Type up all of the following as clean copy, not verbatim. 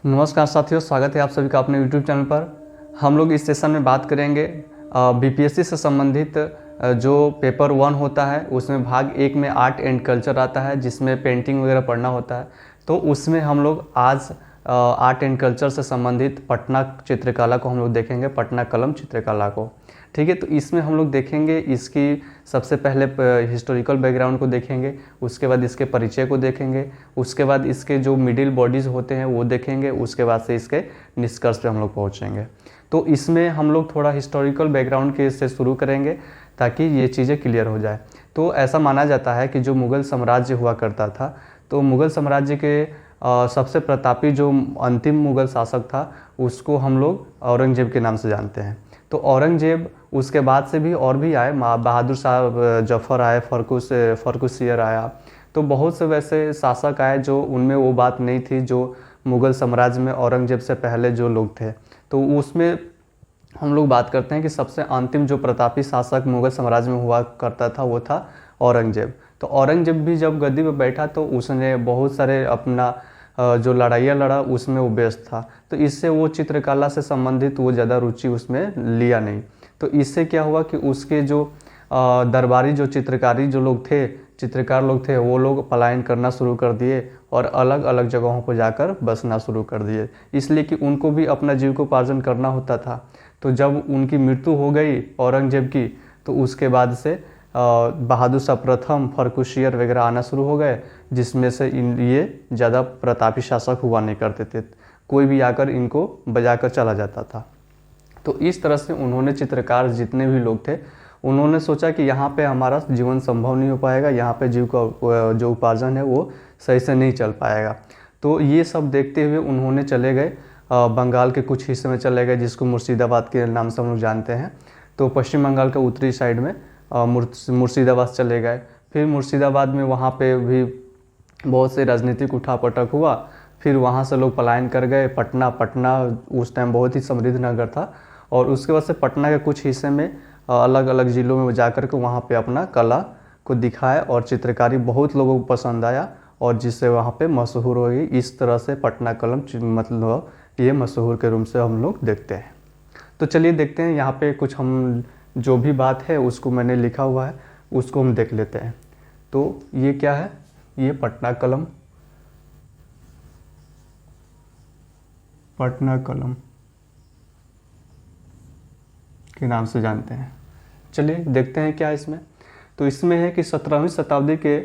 नमस्कार साथियों, स्वागत है आप सभी का अपने YouTube चैनल पर। हम लोग इस सेशन में बात करेंगे बीपीएससी से संबंधित जो पेपर 1 होता है उसमें भाग 1 में आर्ट एंड कल्चर आता है, जिसमें पेंटिंग वगैरह पढ़ना होता है। तो उसमें हम लोग आज आर्ट एंड कल्चर से संबंधित पटना चित्रकला को हम लोग देखेंगे, पटना कलम चित्रकला को। ठीक है, तो इसमें हम लोग देखेंगे इसकी सबसे पहले हिस्टोरिकल बैकग्राउंड को देखेंगे, उसके बाद इसके परिचय को देखेंगे, उसके बाद इसके जो मिडिल बॉडीज़ होते हैं वो देखेंगे, उसके बाद से इसके निष्कर्ष पे हम लोग पहुँचेंगे। तो इसमें हम लोग थोड़ा हिस्टोरिकल बैकग्राउंड के से शुरू करेंगे ताकि ये चीज़ें क्लियर हो जाए। तो ऐसा माना जाता है कि जो मुग़ल साम्राज्य हुआ करता था, तो मुग़ल साम्राज्य के सबसे प्रतापी जो अंतिम मुग़ल शासक था उसको हम लोग औरंगजेब के नाम से जानते हैं। तो औरंगजेब उसके बाद से भी और भी आए, बहादुर शाह जफ़र आए, फ़र्रुख़शियर आया। तो बहुत से वैसे शासक आए जो उनमें वो बात नहीं थी जो मुग़ल साम्राज्य में औरंगजेब से पहले जो लोग थे। तो उसमें हम लोग बात करते हैं कि सबसे अंतिम जो प्रतापी शासक मुग़ल साम्राज्य में हुआ करता था वो था औरंगजेब। तो औरंगजेब भी जब गद्दी पर बैठा तो उसने बहुत सारे अपना जो लड़ाइयाँ लड़ा उसमें वो व्यस्त था। तो इससे वो चित्रकला से संबंधित वो ज़्यादा रुचि उसमें लिया नहीं। तो इससे क्या हुआ कि उसके जो दरबारी जो चित्रकारी जो लोग थे, चित्रकार लोग थे, वो लोग पलायन करना शुरू कर दिए और अलग अलग जगहों पर जाकर बसना शुरू कर दिए, इसलिए कि उनको भी अपना जीविकोपार्जन करना होता था। तो जब उनकी मृत्यु हो गई औरंगजेब की, तो उसके बाद से बहादुर शाह प्रथम, फ़र्रुख़शियर वगैरह आना शुरू हो गए, जिसमें से ये ज़्यादा प्रतापी शासक हुआ नहीं करते थे, कोई भी आकर इनको बजाकर चला जाता था। तो इस तरह से उन्होंने चित्रकार जितने भी लोग थे उन्होंने सोचा कि यहाँ पे हमारा जीवन संभव नहीं हो पाएगा, यहाँ पे जीव का जो उपार्जन है वो सही से नहीं चल पाएगा। तो ये सब देखते हुए उन्होंने चले गए बंगाल के कुछ हिस्से में चले गए, जिसको मुर्शिदाबाद के नाम से हम लोग जानते हैं। तो पश्चिम बंगाल का उत्तरी साइड में मुर्शिदाबाद चले गए। फिर मुर्शिदाबाद में वहाँ पे भी बहुत से राजनीतिक उठापटक हुआ। फिर वहाँ से लोग पलायन कर गए पटना उस टाइम बहुत ही समृद्ध नगर था। और उसके बाद से पटना के कुछ हिस्से में अलग अलग ज़िलों में जा कर के वहाँ पे अपना कला को दिखाया और चित्रकारी बहुत लोगों को पसंद आया और जिससे वहाँ पे मशहूर हो गई। इस तरह से पटना कलम मतलब ये मशहूर के रूप से हम लोग देखते हैं। तो चलिए देखते हैं यहाँ पे कुछ हम जो भी बात है उसको मैंने लिखा हुआ है उसको हम देख लेते हैं। तो ये क्या है, ये पटना कलम के नाम से जानते हैं। चलिए देखते हैं क्या इसमें। तो इसमें है कि 17वीं शताब्दी के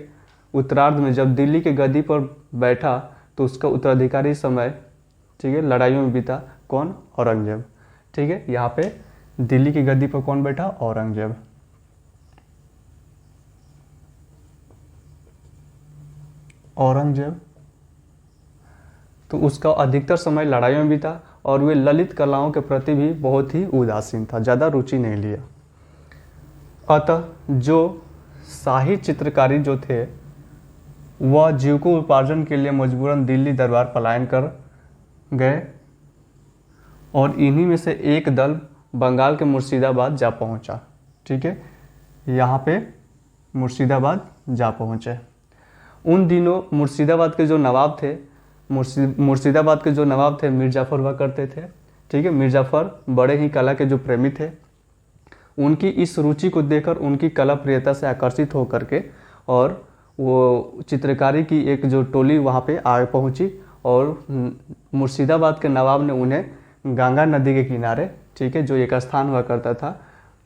उत्तरार्ध में जब दिल्ली के गद्दी पर बैठा तो उसका उत्तराधिकारी समय, ठीक है, लड़ाइयों में बीता। कौन? औरंगजेब। ठीक है, यहाँ पे दिल्ली की गद्दी पर कौन बैठा? औरंगजेब। तो उसका अधिकतर समय लड़ाइयों में बीता और वे ललित कलाओं के प्रति भी बहुत ही उदासीन था, ज़्यादा रुचि नहीं लिया। अतः जो शाही चित्रकारी जो थे वह जीविकोपार्जन के लिए मजबूरन दिल्ली दरबार पलायन कर गए और इन्हीं में से एक दल बंगाल के मुर्शिदाबाद जा पहुंचा। ठीक है, यहाँ पे मुर्शिदाबाद जा पहुँचे। उन दिनों मुर्शिदाबाद के जो नवाब थे मीर जाफ़र हुआ करते थे। ठीक है, मीर जाफ़र बड़े ही कला के जो प्रेमी थे। उनकी इस रुचि को देखकर उनकी कला प्रियता से आकर्षित होकर के और वो चित्रकारी की एक जो टोली वहाँ पे आ पहुँची और मुर्शिदाबाद के नवाब ने उन्हें गंगा नदी के किनारे, ठीक है, जो एक स्थान हुआ करता था,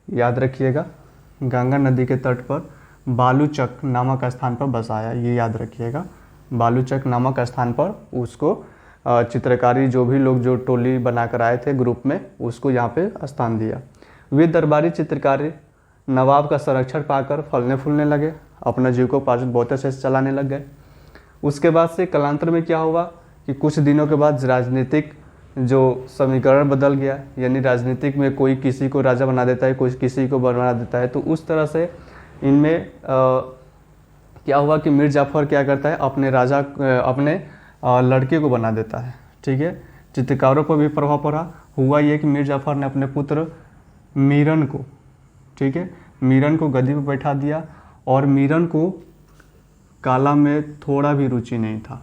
याद रखिएगा, गंगा नदी के तट पर बालूचक नामक स्थान पर बसाया। ये याद रखिएगा, बालूचक नामक स्थान पर उसको चित्रकारी जो भी लोग जो टोली बनाकर आए थे ग्रुप में उसको यहाँ पे स्थान दिया। वे दरबारी चित्रकारी नवाब का संरक्षण पाकर फलने फूलने लगे, अपना जीविकोपार्जन बहुत अच्छे से चलाने लग गए। उसके बाद से कालांतर में क्या हुआ कि कुछ दिनों के बाद राजनीतिक जो समीकरण बदल गया, यानी राजनीतिक में कोई किसी को राजा बना देता है, कोई किसी को बना देता है। तो उस तरह से इनमें क्या हुआ कि मीर जाफ़र क्या करता है, अपने लड़के को बना देता है। ठीक है, चित्रकारों पर भी प्रभाव पड़ा। हुआ ये कि मीर जाफ़र ने अपने पुत्र मीरन को, ठीक है, मीरन को गद्दी पर बैठा दिया और मीरन को कला में थोड़ा भी रुचि नहीं था।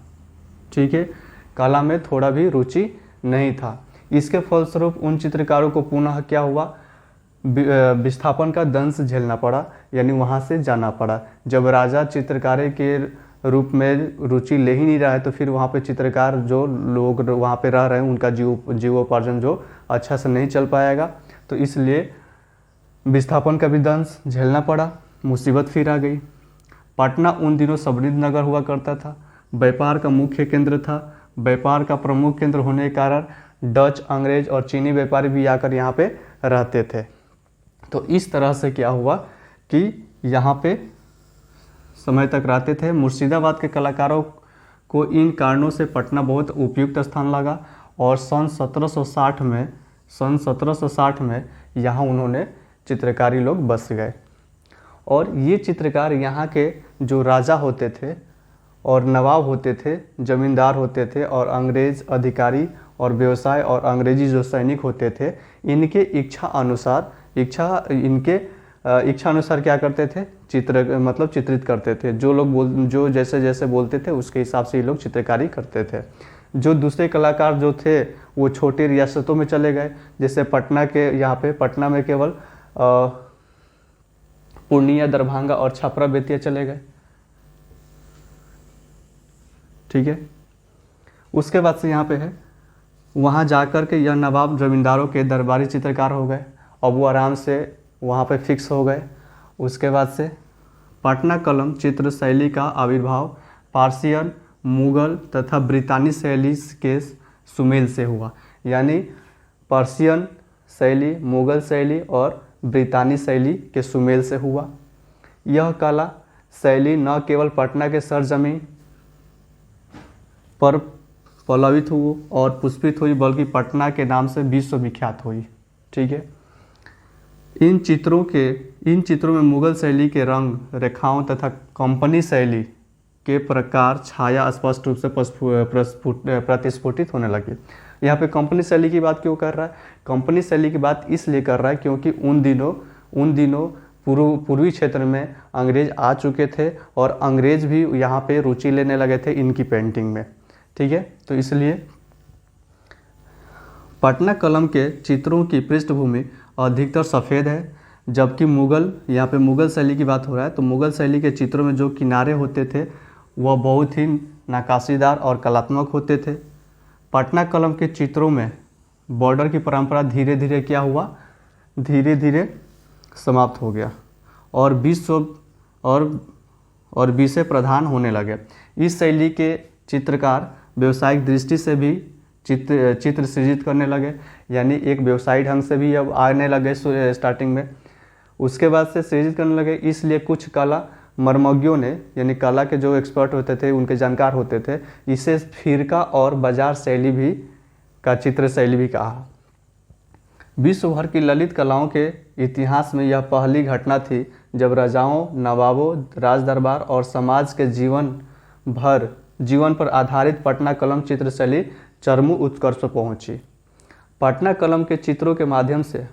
ठीक है, कला में थोड़ा भी रुचि नहीं था। इसके फलस्वरूप उन चित्रकारों को पुनः क्या हुआ, विस्थापन का दंश झेलना पड़ा, यानी वहाँ से जाना पड़ा। जब राजा चित्रकारी के रूप में रुचि ले ही नहीं रहा है तो फिर वहाँ पे चित्रकार जो लोग वहाँ पे रह रहे हैं उनका जीवोपार्जन जो अच्छा से नहीं चल पाएगा, तो इसलिए विस्थापन का भी दंश झेलना पड़ा, मुसीबत फिर आ गई। पटना उन दिनों समृद्ध नगर हुआ करता था, व्यापार का मुख्य केंद्र था। व्यापार का प्रमुख केंद्र होने के कारण डच, अंग्रेज और चीनी व्यापारी भी आकर यहाँ पे रहते थे। तो इस तरह से क्या हुआ कि यहाँ पे समय तक रहते थे। मुर्शिदाबाद के कलाकारों को इन कारणों से पटना बहुत उपयुक्त स्थान लगा और सन 1760 में यहाँ उन्होंने चित्रकारी लोग बस गए। और ये चित्रकार यहाँ के जो राजा होते थे और नवाब होते थे, जमींदार होते थे और अंग्रेज अधिकारी और व्यवसाय और अंग्रेजी जो सैनिक होते थे, इनके इच्छा अनुसार क्या करते थे, चित्रित करते थे। जो जैसे जैसे बोलते थे उसके हिसाब से ये लोग चित्रकारी करते थे। जो दूसरे कलाकार जो थे वो छोटी रियासतों में चले गए, जैसे पटना के यहाँ पे पटना में केवल पूर्णिया, दरभंगा और छपरा, बेतिया चले गए। ठीक है, उसके बाद से यहाँ पे है, वहाँ जाकर के यह नवाब जमींदारों के दरबारी चित्रकार हो गए और वो आराम से वहाँ पे फिक्स हो गए। उसके बाद से पटना कलम चित्र शैली का आविर्भाव पार्सियन, मुगल तथा ब्रितानी शैली के सुमेल से हुआ। यानी पर्शियन शैली, मुगल शैली और ब्रितानी शैली के सुमेल से हुआ। यह कला शैली न केवल पटना के सरजमीन पर पल्लवित हुई और पुष्पित हुई, बल्कि पटना के नाम से विश्व विख्यात हुई। ठीक है, इन चित्रों में मुगल शैली के रंग, रेखाओं तथा कंपनी शैली के प्रकार, छाया स्पष्ट रूप से प्रतिस्फुटित होने लगी। यहाँ पे कंपनी शैली की बात क्यों कर रहा है? कंपनी शैली की बात इसलिए कर रहा है क्योंकि उन दिनों पूर्वी क्षेत्र में अंग्रेज आ चुके थे और अंग्रेज भी यहाँ पे रुचि लेने लगे थे इनकी पेंटिंग में। ठीक है, तो इसलिए पटना कलम के चित्रों की पृष्ठभूमि अधिकतर सफ़ेद है, जबकि यहाँ पे मुगल शैली की बात हो रहा है, तो मुगल शैली के चित्रों में जो किनारे होते थे वह बहुत ही नक्काशीदार और कलात्मक होते थे। पटना कलम के चित्रों में बॉर्डर की परंपरा धीरे धीरे क्या हुआ, धीरे धीरे समाप्त हो गया और विषय प्रधान होने लगे। इस शैली के चित्रकार व्यावसायिक दृष्टि से भी चित्र सृजित करने लगे, यानी एक व्यवसायिक ढंग से भी अब आने लगे स्टार्टिंग में। उसके बाद से सृजित करने लगे, इसलिए कुछ कला मर्मज्ञों ने, यानी कला के जो एक्सपर्ट होते थे, उनके जानकार होते थे, इसे फिरका और बाजार शैली भी का चित्र शैली भी कहा। विश्व भर की ललित कलाओं के इतिहास में यह पहली घटना थी जब राजाओं, नवाबों, राजदरबार और समाज के जीवन पर आधारित पटना कलम चित्र शैली चरमू उत्कर्ष पर पहुंची। पटना कलम के चित्रों के माध्यम से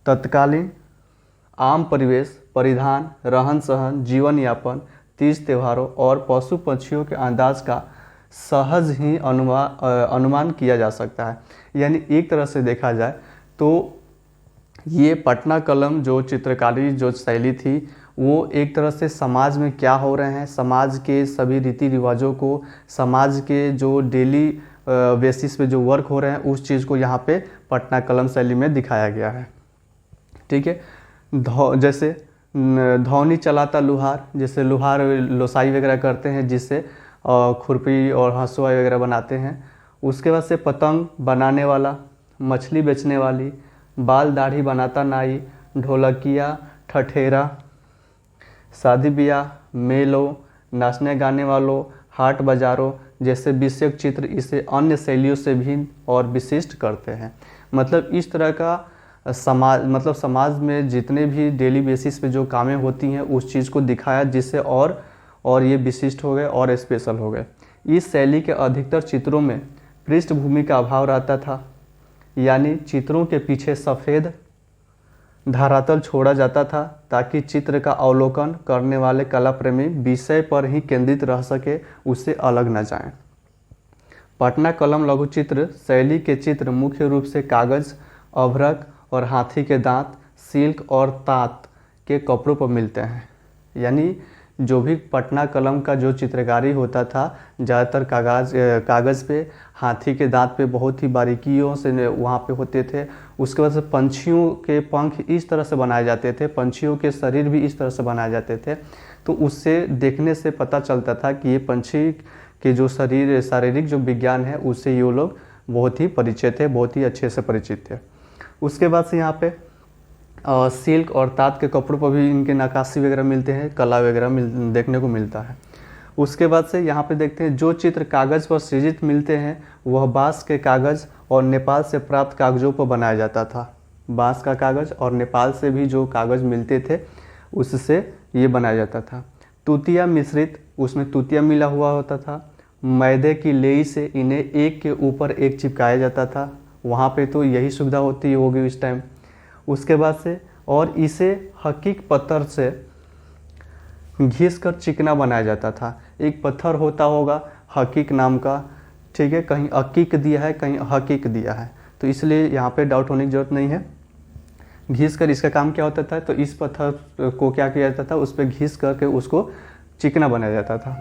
तत्कालीन आम परिवेश, परिधान, रहन सहन, जीवन यापन, तीज त्योहारों और पशु पक्षियों के अंदाज का सहज ही अनुमान किया जा सकता है। यानी एक तरह से देखा जाए तो ये पटना कलम जो चित्रकारी जो शैली थी वो एक तरह से समाज में क्या हो रहे हैं, समाज के सभी रीति रिवाजों को, समाज के जो डेली बेसिस पे जो वर्क हो रहे हैं उस चीज़ को यहाँ पे पटना कलम शैली में दिखाया गया है। ठीक है, जैसे धौनी चलाता लुहार, जैसे लुहार लोसाई वगैरह करते हैं जिससे खुरपी और हंसुआ वगैरह बनाते हैं। उसके बाद से पतंग बनाने वाला, मछली बेचने वाली, बाल दाढ़ी बनाता नाई, ढोलकिया, ठठेरा, शादी ब्याह, मेलों, नाचने गाने वालों, हाट बाज़ारों जैसे विषयक चित्र इसे अन्य शैलियों से भिन्न और विशिष्ट करते हैं। मतलब इस तरह का समाज में जितने भी डेली बेसिस पे जो कामें होती हैं उस चीज़ को दिखाया, जिससे और ये विशिष्ट हो गए और स्पेशल हो गए। इस शैली के अधिकतर चित्रों में पृष्ठभूमि का अभाव रहता था, यानी चित्रों के पीछे सफ़ेद धरातल छोड़ा जाता था ताकि चित्र का अवलोकन करने वाले कला प्रेमी विषय पर ही केंद्रित रह सके, उससे अलग न जाएं। पटना कलम लघु चित्र शैली के चित्र मुख्य रूप से कागज, अभ्रक और हाथी के दांत, सिल्क और तात के कपड़ों पर मिलते हैं। यानी जो भी पटना कलम का जो चित्रकारी होता था ज़्यादातर कागज़ पे हाथी के दांत पे बहुत ही बारीकियों से वहाँ पे होते थे। उसके बाद से पंछियों के पंख इस तरह से बनाए जाते थे, पंछियों के शरीर भी इस तरह से बनाए जाते थे। तो उससे देखने से पता चलता था कि ये पंछी के जो शारीरिक जो विज्ञान है उससे ये लोग बहुत ही परिचित थे, बहुत ही अच्छे से परिचित थे। उसके बाद से यहाँ पे सिल्क और तात के कपड़ों पर भी इनके नक्काशी वगैरह मिलते हैं, कला वगैरह देखने को मिलता है। उसके बाद से यहाँ पे देखते हैं जो चित्र कागज़ पर सृजित मिलते हैं वह बाँस के कागज़ और नेपाल से प्राप्त कागज़ों पर बनाया जाता था। बाँस का कागज़ और नेपाल से भी जो कागज़ मिलते थे उससे ये बनाया जाता था। तूतिया मिश्रित, उसमें तूतिया मिला हुआ होता था। मैदे की लेई से इन्हें एक के ऊपर एक चिपकाया जाता था। वहाँ पे तो यही सुविधा होती होगी उस टाइम। उसके बाद से और इसे हकीक पत्थर से घिस कर चिकना बनाया जाता था। एक पत्थर होता होगा हकीक नाम का, ठीक है, कहीं अकीक दिया है कहीं हकीक दिया है, तो इसलिए यहाँ पे डाउट होने की जरूरत नहीं है। घिस कर इसका काम क्या होता था, तो इस पत्थर को क्या किया जाता था, उस पर घिस करके उसको चिकना बनाया जाता था।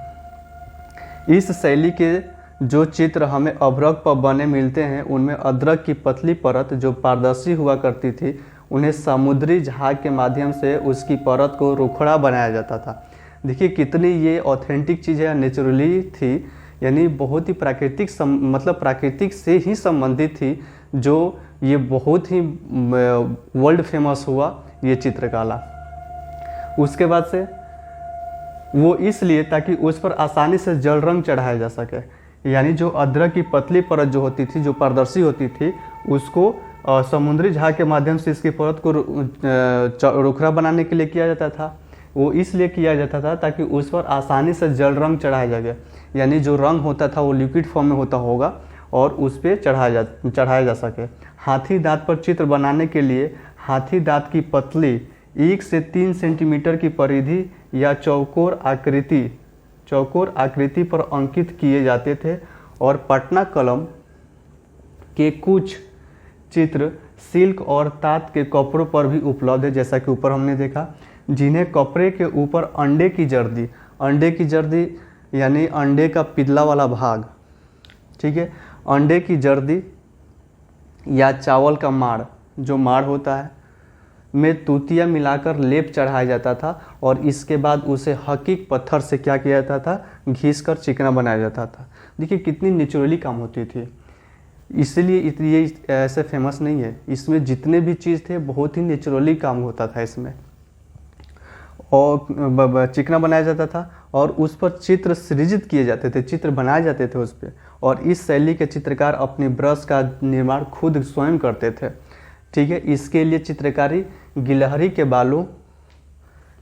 इस शैली के जो चित्र हमें अभ्रक पर बने मिलते हैं उनमें अदरक की पतली परत जो पारदर्शी हुआ करती थी उन्हें समुद्री जहाज के माध्यम से उसकी परत को रुखड़ा बनाया जाता था। देखिए कितनी ये ऑथेंटिक चीज़ है, नेचुरली थी, यानी बहुत ही प्राकृतिक मतलब प्राकृतिक से ही संबंधित थी, जो ये बहुत ही वर्ल्ड फेमस हुआ ये चित्रकला। उसके बाद से वो इसलिए ताकि उस पर आसानी से जल रंग चढ़ाया जा सके, यानी जो अदरक की पतली परत जो होती थी, जो पारदर्शी होती थी, उसको समुद्री जहाज के माध्यम से इसकी परत को रुखरा बनाने के लिए किया जाता था। वो इसलिए किया जाता था ताकि उस पर आसानी से जल रंग चढ़ाया जाए, यानी जो रंग होता था वो लिक्विड फॉर्म में होता होगा और उस पर चढ़ाया जा सके। हाथी दांत पर चित्र बनाने के लिए हाथी दांत की पतली 1 से 3 सेंटीमीटर की परिधि या चौकोर आकृति पर अंकित किए जाते थे और पटना कलम के कुछ चित्र सिल्क और तात के कपड़ों पर भी उपलब्ध है, जैसा कि ऊपर हमने देखा, जिन्हें कपड़े के ऊपर अंडे की जर्दी यानी अंडे का पिघला वाला भाग, ठीक है, अंडे की जर्दी या चावल का माड़, जो माड़ होता है, में तूतिया मिलाकर लेप चढ़ाया जाता था और इसके बाद उसे हकीक पत्थर से क्या किया जाता था, घिस कर चिकना बनाया जाता था। देखिए कितनी नेचुरली काम होती थी, इसलिए ये ऐसे फेमस नहीं है। इसमें जितने भी चीज़ थे बहुत ही नेचुरली काम होता था इसमें, और चिकना बनाया जाता था और उस पर चित्र सृजित किए जाते थे, चित्र बनाए जाते थे उस पर। और इस शैली के चित्रकार अपनी ब्रश का निर्माण खुद स्वयं करते थे, ठीक है। इसके लिए चित्रकारी गिलहरी के बालों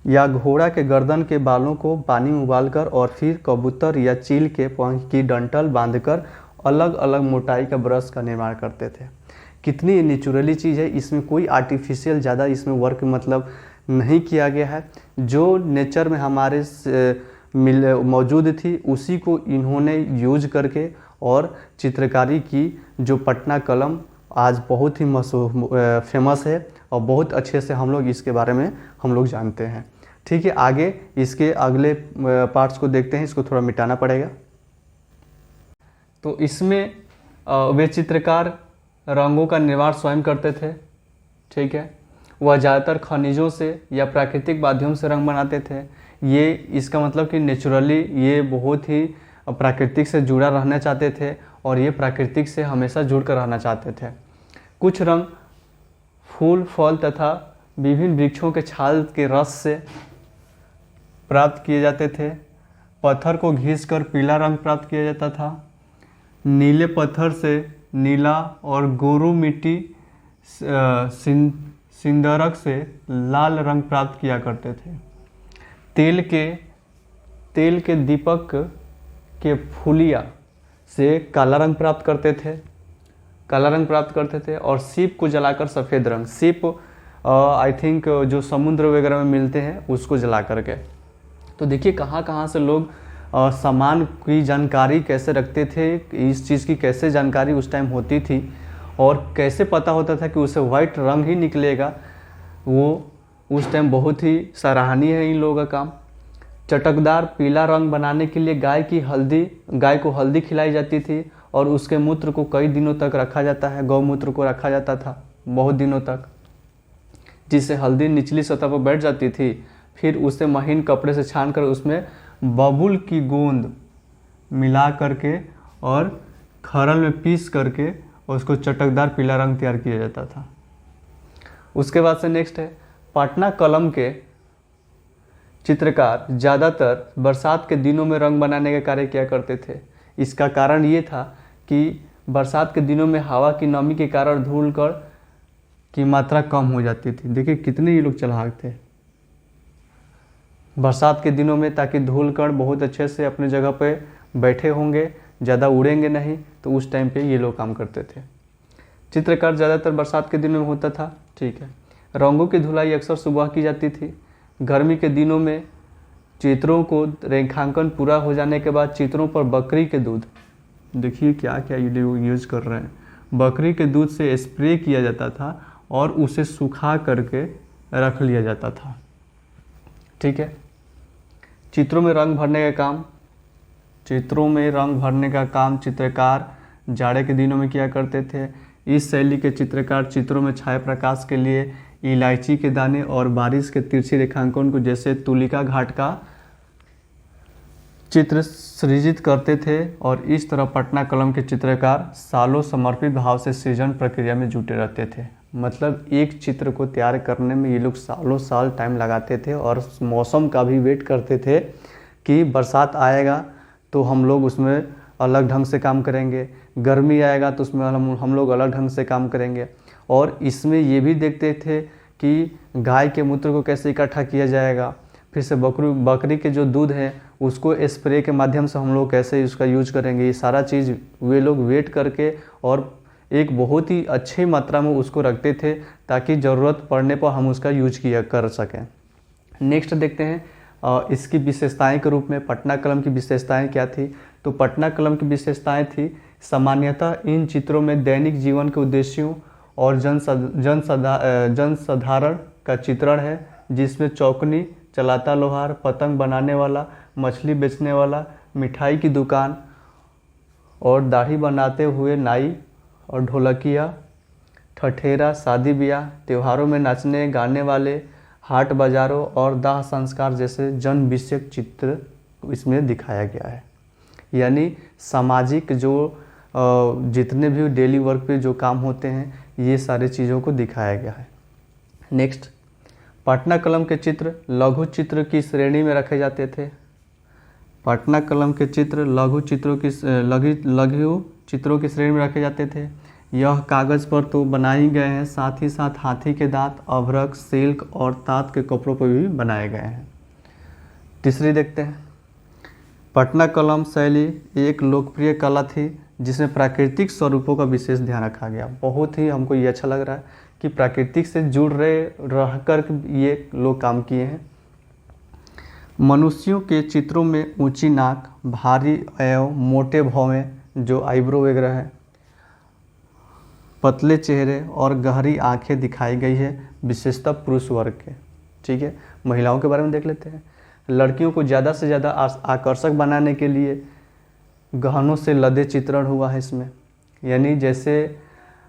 या घोड़ा के गर्दन के बालों को पानी में उबालकर और फिर कबूतर या चील के पंख की डंठल बांधकर अलग अलग मोटाई का ब्रश का निर्माण करते थे। कितनी नेचुरली चीज़ है, इसमें कोई आर्टिफिशियल ज़्यादा इसमें वर्क मतलब नहीं किया गया है। जो नेचर में हमारे मौजूद थी उसी को इन्होंने यूज करके और चित्रकारी की, जो पटना कलम आज बहुत ही फेमस है और बहुत अच्छे से हम लोग इसके बारे में हम लोग जानते हैं, ठीक है। आगे इसके अगले पार्ट्स को देखते हैं, इसको थोड़ा मिटाना पड़ेगा। तो इसमें वे चित्रकार रंगों का निर्माण स्वयं करते थे, ठीक है। वह ज़्यादातर खनिजों से या प्राकृतिक माध्यम से रंग बनाते थे। ये इसका मतलब कि नेचुरली ये बहुत ही प्राकृतिक से जुड़ा रहना चाहते थे और ये प्राकृतिक से हमेशा जुड़ कर रहना चाहते थे। कुछ रंग फूल, फल तथा विभिन्न वृक्षों के छाल के रस से प्राप्त किए जाते थे। पत्थर को घिसकर पीला रंग प्राप्त किया जाता था। नीले पत्थर से नीला और गोरू मिट्टी सिंदरक से लाल रंग प्राप्त किया करते थे। तेल के दीपक के फुलिया से काला रंग प्राप्त करते थे और सीप को जलाकर सफ़ेद रंग, सीप आई थिंक जो समुद्र वगैरह में मिलते हैं उसको जला करके। तो देखिए कहाँ कहाँ से लोग सामान की जानकारी कैसे रखते थे, इस चीज़ की कैसे जानकारी उस टाइम होती थी और कैसे पता होता था कि उसे वाइट रंग ही निकलेगा, वो उस टाइम बहुत ही सराहनीय है इन लोगों का काम। चटकदार पीला रंग बनाने के लिए गाय को हल्दी खिलाई जाती थी और उसके मूत्र को कई दिनों तक रखा जाता है, गौमूत्र को रखा जाता था बहुत दिनों तक, जिससे हल्दी निचली सतह पर बैठ जाती थी। फिर उसे महीन कपड़े से छानकर उसमें बबूल की गोंद मिला करके और खरल में पीस करके उसको चटकदार पीला रंग तैयार किया जाता था। उसके बाद से नेक्स्ट है पटना कलम के चित्रकार ज़्यादातर बरसात के दिनों में रंग बनाने का कार्य किया करते थे। इसका कारण ये था कि बरसात के दिनों में हवा की नमी के कारण धूल कण की मात्रा कम हो जाती थी। देखिए कितने ये लोग चालाक थे बरसात के दिनों में, ताकि धूल कण बहुत अच्छे से अपने जगह पे बैठे होंगे, ज़्यादा उड़ेंगे नहीं, तो उस टाइम पे ये लोग काम करते थे। चित्रकार ज़्यादातर बरसात के दिनों में होता था। ठीक है, रंगों की धुलाई अक्सर सुबह की जाती थी। गर्मी के दिनों में चित्रों को रेखांकन पूरा हो जाने के बाद चित्रों पर बकरी के दूध, देखिए क्या क्या ये लोग यूज कर रहे हैं, बकरी के दूध से स्प्रे किया जाता था और उसे सुखा करके रख लिया जाता था। ठीक है, चित्रों में रंग भरने का काम चित्रकार जाड़े के दिनों में किया करते थे। इस शैली के चित्रकार चित्रों में छाया प्रकाश के लिए इलायची के दाने और बारिश के तिरछी रेखांकन को जैसे तुलिका घाट का चित्र सृजित करते थे और इस तरह पटना कलम के चित्रकार सालों समर्पित भाव से सृजन प्रक्रिया में जुटे रहते थे। मतलब एक चित्र को तैयार करने में ये लोग सालों साल टाइम लगाते थे और मौसम का भी वेट करते थे कि बरसात आएगा तो हम लोग उसमें अलग ढंग से काम करेंगे, गर्मी आएगा तो उसमें हम लोग अलग ढंग से काम करेंगे। और इसमें ये भी देखते थे कि गाय के मूत्र को कैसे इकट्ठा किया जाएगा, फिर से बकरी के जो दूध है उसको स्प्रे के माध्यम से हम लोग कैसे उसका यूज करेंगे, ये सारा चीज़ वे लोग वेट करके और एक बहुत ही अच्छी मात्रा में उसको रखते थे ताकि ज़रूरत पड़ने पर हम उसका यूज कर सकें। नेक्स्ट देखते हैं इसकी विशेषताएं के रूप में पटना कलम की विशेषताएं क्या थी। तो पटना कलम की विशेषताएं थी सामान्यतः इन चित्रों में दैनिक जीवन के उद्देश्यों और जनसाधारण का चित्रण है, जिसमें चौकनी चलाता लोहार, पतंग बनाने वाला, मछली बेचने वाला, मिठाई की दुकान और दाढ़ी बनाते हुए नाई और ढोलकिया, ठठेरा, शादी ब्याह, त्योहारों में नाचने गाने वाले, हाट बाज़ारों और दाह संस्कार जैसे जन विषयक चित्र इसमें दिखाया गया है। यानी सामाजिक जो जितने भी डेली वर्क पे जो काम होते हैं ये सारे चीज़ों को दिखाया गया है। नेक्स्ट, पटना कलम के चित्र लघु चित्र की श्रेणी में रखे जाते थे। पटना कलम के चित्र लघु चित्रों की श्रेणी में रखे जाते थे। यह कागज़ पर तो बनाए ही गए हैं, साथ ही साथ हाथी के दांत, अभ्रक, सिल्क और तात के कपड़ों पर भी बनाए गए हैं। तीसरी देखते हैं, पटना कलम शैली एक लोकप्रिय कला थी जिसमें प्राकृतिक स्वरूपों का विशेष ध्यान रखा गया। बहुत ही हमको ये अच्छा लग रहा है कि प्राकृतिक से जुड़ रह कर ये लोग काम किए हैं। मनुष्यों के चित्रों में ऊंची नाक, भारी एवं मोटे भौहें जो आईब्रो वगैरह है, पतले चेहरे और गहरी आंखें दिखाई गई है, विशेषतः पुरुष वर्ग के। ठीक है, महिलाओं के बारे में देख लेते हैं। लड़कियों को ज़्यादा से ज़्यादा आकर्षक बनाने के लिए गहनों से लदे चित्रण हुआ है इसमें। यानी जैसे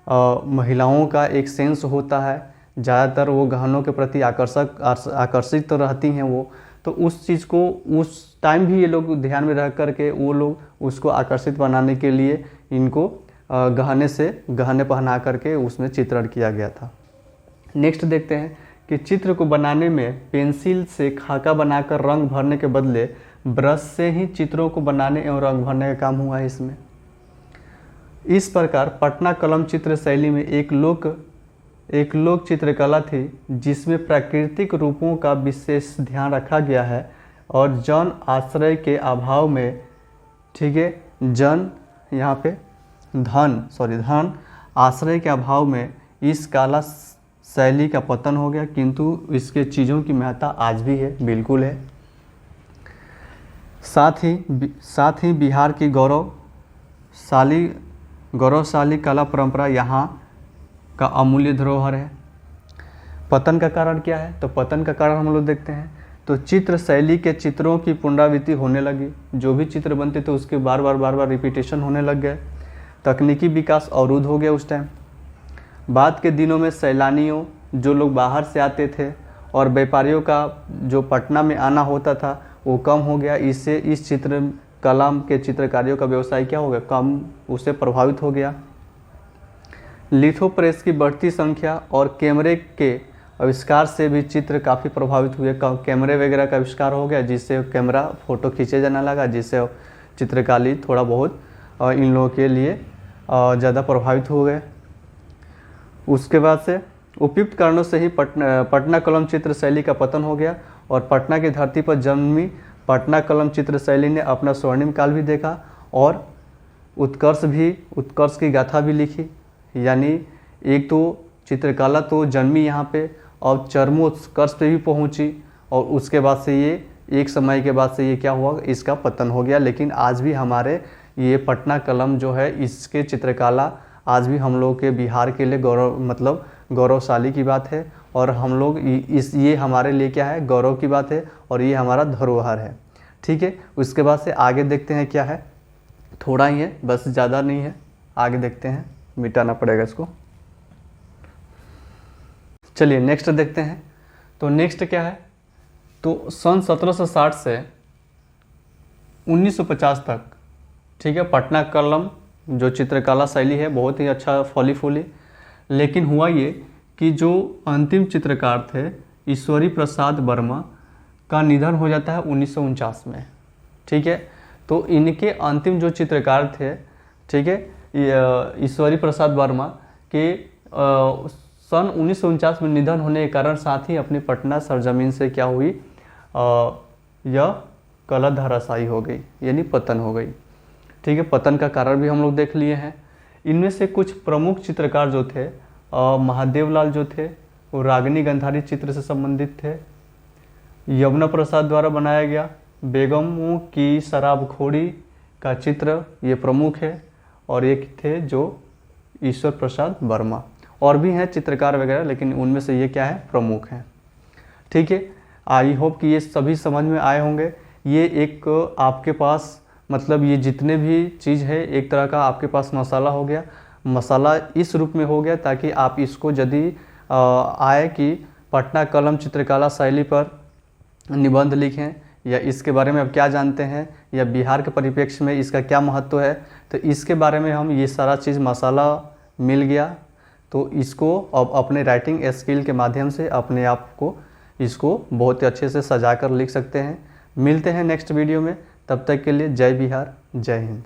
महिलाओं का एक सेंस होता है, ज़्यादातर वो गहनों के प्रति आकर्षित तो रहती हैं वो, तो उस चीज़ को उस टाइम भी ये लोग ध्यान में रख करके वो लोग उसको आकर्षित बनाने के लिए इनको गहने पहना करके उसमें चित्रण किया गया था। नेक्स्ट देखते हैं कि चित्र को बनाने में पेंसिल से खाका बनाकर रंग भरने के बदले ब्रश से ही चित्रों को बनाने एवं रंग भरने का काम हुआ है इसमें। इस प्रकार पटना कलम चित्र शैली में एक लोक चित्रकला थी जिसमें प्राकृतिक रूपों का विशेष ध्यान रखा गया है और जन आश्रय के अभाव में, ठीक है, धन आश्रय के अभाव में इस कला शैली का पतन हो गया, किंतु इसके चीज़ों की महत्ता आज भी है, बिल्कुल है। साथ ही बिहार की गौरवशाली कला परंपरा यहाँ का अमूल्य धरोहर है। पतन का कारण क्या है? तो पतन का कारण हम लोग देखते हैं तो चित्र शैली के चित्रों की पुनरावृत्ति होने लगी। जो भी चित्र बनते थे उसके बार बार रिपीटेशन होने लग गए। तकनीकी विकास अवरुद्ध हो गया उस टाइम। बाद के दिनों में सैलानियों जो लोग बाहर से आते थे और व्यापारियों का जो पटना में आना होता था वो कम हो गया। इससे इस कला के चित्रकारियों का व्यवसाय क्या हो गया? कम, उससे प्रभावित हो गया। लिथो प्रेस की बढ़ती संख्या और कैमरे के आविष्कार से भी चित्र काफ़ी प्रभावित हुए। कैमरे वगैरह का आविष्कार हो गया जिससे कैमरा फ़ोटो खींचे जाने लगा, जिससे चित्रकारी थोड़ा बहुत इन लोगों के लिए ज़्यादा प्रभावित हो गए। उसके बाद से उपयुक्त कारणों से ही पटना कलम चित्र शैली का पतन हो गया और पटना की धरती पर जन्मी पटना कलम चित्र शैली ने अपना स्वर्णिम काल भी देखा और उत्कर्ष की गाथा भी लिखी। यानी एक तो चित्रकला तो जन्मी यहाँ पे और चरमोत्कर्ष पे भी पहुँची और उसके बाद से ये एक समय के बाद से ये क्या हुआ? इसका पतन हो गया। लेकिन आज भी हमारे ये पटना कलम जो है इसके चित्रकला आज भी हम लोग के बिहार के लिए गौरवशाली की बात है और हम लोग ये हमारे लिए क्या है? गौरव की बात है और ये हमारा धरोहर है। ठीक है, उसके बाद से आगे देखते हैं क्या है। थोड़ा ही है, बस ज़्यादा नहीं है। आगे देखते हैं, मिटाना पड़ेगा इसको। चलिए नेक्स्ट देखते हैं। तो नेक्स्ट क्या है? तो सन 1760 से 1950 तक, ठीक है, पटना कलम जो चित्रकला शैली है बहुत ही अच्छा फली फूली। लेकिन हुआ ये कि जो अंतिम चित्रकार थे ईश्वरी प्रसाद वर्मा का निधन हो जाता है 1949 में। ठीक है, तो इनके अंतिम जो चित्रकार थे, ठीक है, ईश्वरी प्रसाद वर्मा के सन 1949 में निधन होने के कारण साथ ही अपनी पटना सरजमीन से क्या हुई? यह कला धराशायी हो गई, यानी पतन हो गई। ठीक है, पतन का कारण भी हम लोग देख लिए हैं। इनमें से कुछ प्रमुख चित्रकार जो थे, महादेवलाल जो थे वो रागिनी गंधारी चित्र से संबंधित थे। यमुना प्रसाद द्वारा बनाया गया बेगमों की शराबखोरी का चित्र ये प्रमुख है और एक थे जो ईश्वर प्रसाद वर्मा। और भी हैं चित्रकार वगैरह, लेकिन उनमें से ये क्या है? प्रमुख हैं। ठीक है, आई होप कि ये सभी समझ में आए होंगे। ये एक आपके पास ये जितने भी चीज़ है एक तरह का आपके पास मसाला हो गया। मसाला इस रूप में हो गया ताकि आप इसको यदि आए कि पटना कलम चित्रकला शैली पर निबंध लिखें या इसके बारे में आप क्या जानते हैं या बिहार के परिप्रेक्ष्य में इसका क्या महत्व है, तो इसके बारे में हम ये सारा चीज़ मसाला मिल गया। तो इसको अब अपने राइटिंग स्किल के माध्यम से अपने आप को इसको बहुत ही अच्छे से सजा कर लिख सकते हैं। मिलते हैं नेक्स्ट वीडियो में, तब तक के लिए जय बिहार, जय हिंद।